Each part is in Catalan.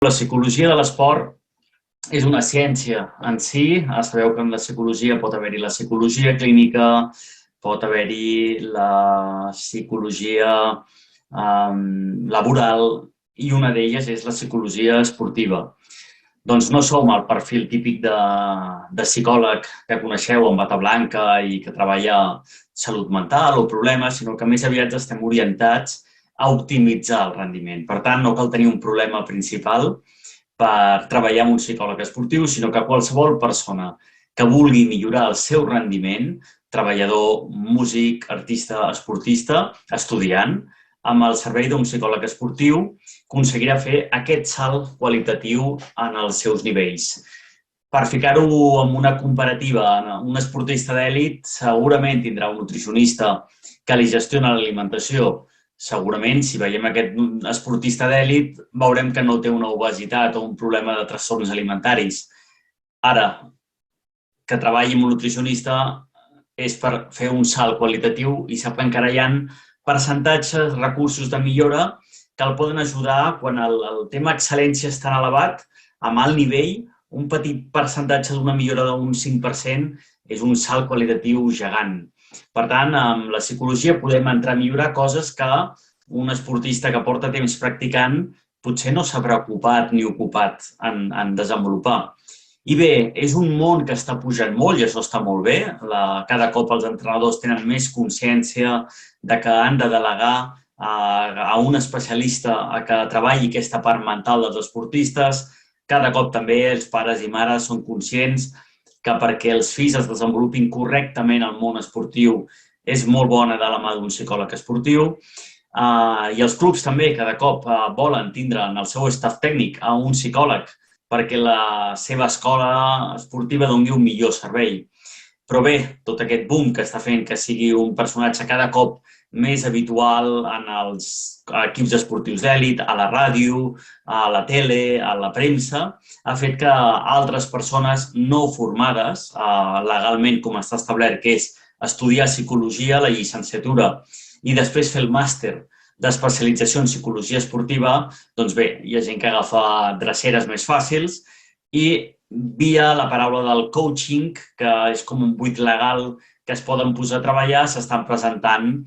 La psicologia de l'esport és una ciència en si. Sabeu que en la psicologia pot haver-hi la psicologia clínica, pot haver-hi la psicologia laboral i una d'elles és la psicologia esportiva. Doncs no som el perfil típic de psicòleg que coneixeu amb bata blanca i que treballa salut mental o problemes, sinó que més aviat estem orientats a optimitzar el rendiment. Per tant, no cal tenir un problema principal per treballar amb un psicòleg esportiu, sinó que qualsevol persona que vulgui millorar el seu rendiment, treballador, músic, artista, esportista, estudiant, amb el servei d'un psicòleg esportiu, aconseguirà fer aquest salt qualitatiu en els seus nivells. Per ficar-ho en una comparativa, un esportista d'èlit segurament tindrà un nutricionista que li gestiona l'alimentació. Segurament, si veiem aquest esportista d'èlit, veurem que no té una obesitat o un problema de trastorns alimentaris. Ara, que treballi amb un nutricionista és per fer un salt qualitatiu i sap que encara hi ha percentatges, recursos de millora que el poden ajudar quan el tema excel·lència és tan elevat, amb alt nivell, un petit percentatge d'una millora d'un 5% és un salt qualitatiu gegant. Per tant, amb la psicologia podem entrar a millorar coses que un esportista que porta temps practicant potser no s'ha preocupat ni ocupat en desenvolupar. I bé, és un món que està pujant molt i això està molt bé. Cada cop els entrenadors tenen més consciència de que han de delegar a un especialista a que treballi aquesta part mental dels esportistes. Cada cop també els pares i mares són conscients que perquè els fills es desenvolupin correctament al món esportiu és molt bona de la mà d'un psicòleg esportiu. I els clubs també cada cop volen tindre en el seu staff tècnic a un psicòleg perquè la seva escola esportiva doni un millor servei. Però bé, tot aquest boom que està fent que sigui un personatge cada cop més habitual en els equips esportius d'èlit, a la ràdio, a la tele, a la premsa, ha fet que altres persones no formades legalment, com està establert, que és estudiar psicologia, la llicenciatura, i després fer el màster d'especialització en psicologia esportiva, doncs bé, hi ha gent que agafa dreceres més fàcils i via la paraula del coaching, que és com un buit legal que es poden posar a treballar, s'estan presentant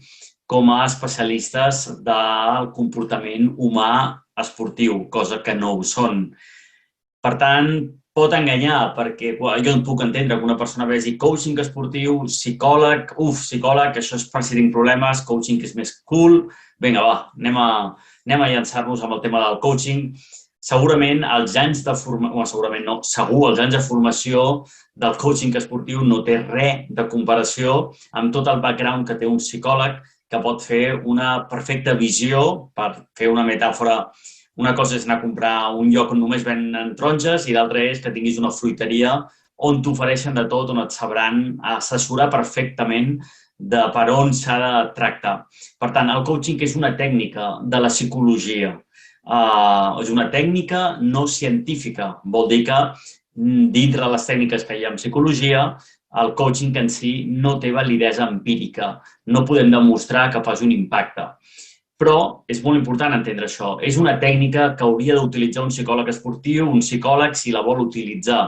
com a especialistes del comportament humà esportiu, cosa que no ho són. Per tant, pot enganyar, perquè jo no puc entendre que una persona vegi coaching esportiu, psicòleg, psicòleg, això és per si tinc problemes, coaching és més cool. Vinga, va, anem a llançar-nos amb el tema del coaching. Segurament els anys de formació, segurament no, segur els anys de formació del coaching esportiu no té res de comparació amb tot el background que té un psicòleg que pot fer una perfecta visió, per fer una metàfora. Una cosa és anar a comprar un lloc on només venen taronges i l'altra és que tinguis una fruiteria on t'ofereixen de tot, on et sabran assessorar perfectament de per on s'ha de tractar. Per tant, el coaching és una tècnica de la psicologia. És una tècnica no científica. Vol dir que dintre les tècniques que hi ha en psicologia, el coaching en si no té validesa empírica. No podem demostrar que faci un impacte. Però és molt important entendre això. És una tècnica que hauria d'utilitzar un psicòleg esportiu, un psicòleg si la vol utilitzar.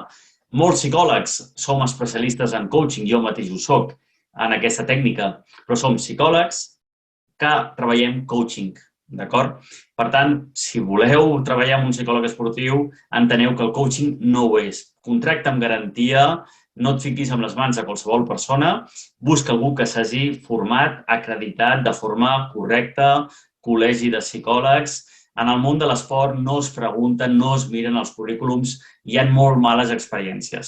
Molts psicòlegs som especialistes en coaching, jo mateix ho soc, en aquesta tècnica, però som psicòlegs que treballem coaching, d'acord? Per tant, si voleu treballar amb un psicòleg esportiu, enteneu que el coaching no ho és. Contracta amb garantia, no et fiquis amb les mans a qualsevol persona, busca algú que s'hagi format, acreditat de forma correcta, col·legi de psicòlegs. En el món de l'esport no es pregunten, no es miren els currículums, hi ha molt males experiències.